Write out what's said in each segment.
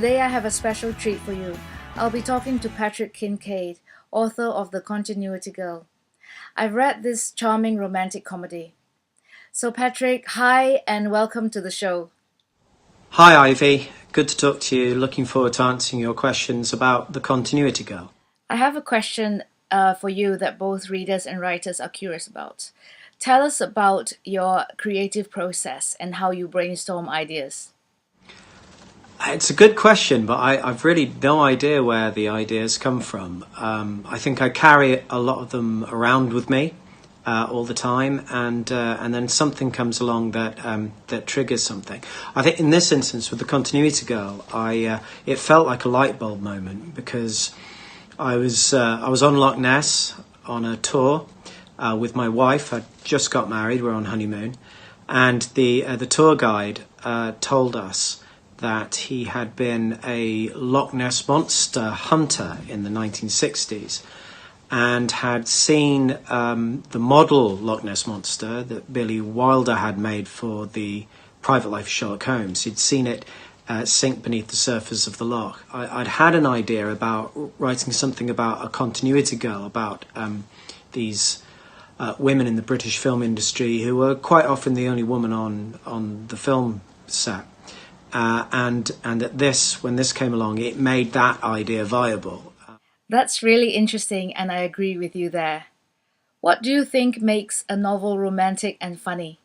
today I have a special treat for you. I'll be talking to Patrick Kincaid, author of The Continuity Girl. I've read this charming romantic comedy. So, Patrick, hi and welcome to the show. Hi, Ivy. Good to talk to you. Looking forward to answering your questions about The Continuity Girl. I have a question for you that both readers and writers are curious about. Tell us about your creative process and how you brainstorm ideas. It's a good question, but I've really no idea where the ideas come from. I think I carry a lot of them around with me all the time, and then something comes along that triggers something. I think in this instance with The Continuity Girl, it felt like a light bulb moment because I was on Loch Ness on a tour with my wife. I'd just got married. We're on honeymoon, and the tour guide told us that he had been a Loch Ness monster hunter in the 1960s and had seen the model Loch Ness monster that Billy Wilder had made for the Private Life of Sherlock Holmes. He'd seen it sink beneath the surface of the loch. I'd had an idea about writing something about a continuity girl, about these women in the British film industry who were quite often the only woman on the film set. And at when this came along, it made that idea viable. That's really interesting, and I agree with you there. What do you think makes a novel romantic and funny?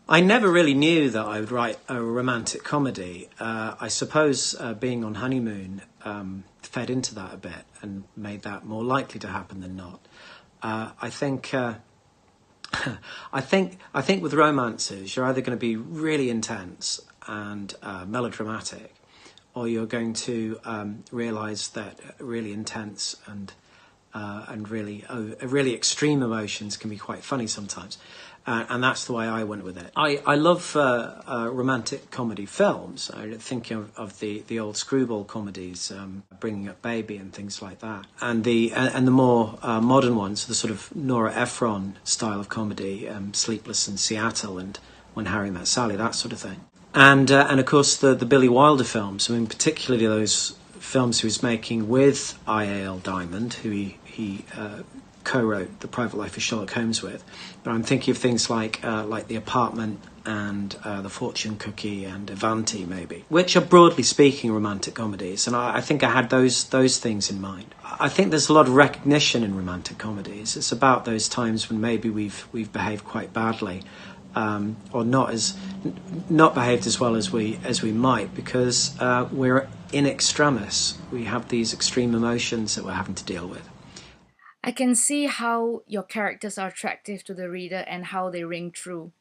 I never really knew that I would write a romantic comedy. I suppose being on honeymoon fed into that a bit and made that more likely to happen than not. I think with romances, you're either going to be really intense and melodramatic, or you're going to realise that really intense and really extreme emotions can be quite funny sometimes, and that's the way I went with it. I love romantic comedy films. I think of the old screwball comedies, Bringing Up Baby and things like that, and the more modern ones, the sort of Nora Ephron style of comedy, Sleepless in Seattle and When Harry Met Sally, that sort of thing. And of course the Billy Wilder films. I mean, particularly those films he was making with I.A.L. Diamond, who he co-wrote The Private Life of Sherlock Holmes with. But I'm thinking of things like The Apartment and The Fortune Cookie and Avanti, maybe, which are broadly speaking romantic comedies. And I think I had those things in mind. I think there's a lot of recognition in romantic comedies. It's about those times when maybe we've behaved quite badly. Or not behaved as well as we might, because we're in extremis. We have these extreme emotions that we're having to deal with. I can see how your characters are attractive to the reader and how they ring true.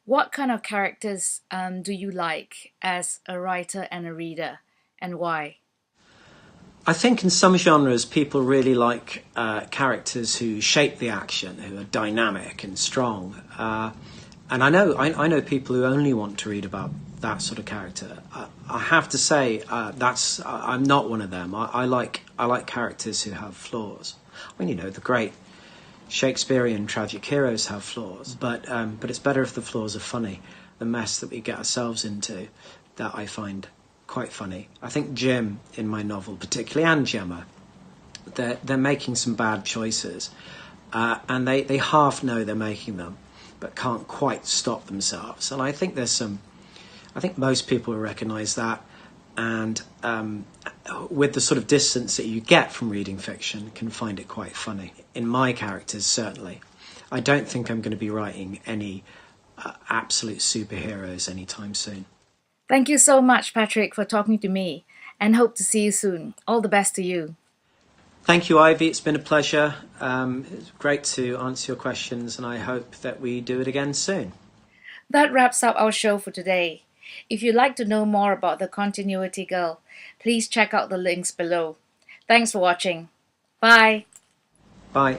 What kind of characters do you like as a writer and a reader, and why? I think in some genres people really like characters who shape the action, who are dynamic and strong. And I know people who only want to read about that sort of character. I have to say I'm not one of them. I like characters who have flaws. I mean, the great Shakespearean tragic heroes have flaws, but it's better if the flaws are funny. The mess that we get ourselves into, that I find quite funny. I think Jim in my novel, particularly, and Gemma, they're making some bad choices, and they half know they're making them, but can't quite stop themselves. And I think I think most people will recognise that, and with the sort of distance that you get from reading fiction, can find it quite funny. In my characters, certainly. I don't think I'm going to be writing any absolute superheroes anytime soon. Thank you so much, Patrick, for talking to me, and hope to see you soon. All the best to you. Thank you, Ivy. It's been a pleasure. It's great to answer your questions, and I hope that we do it again soon. That wraps up our show for today. If you'd like to know more about the Continuity Girl, please check out the links below. Thanks for watching. Bye. Bye.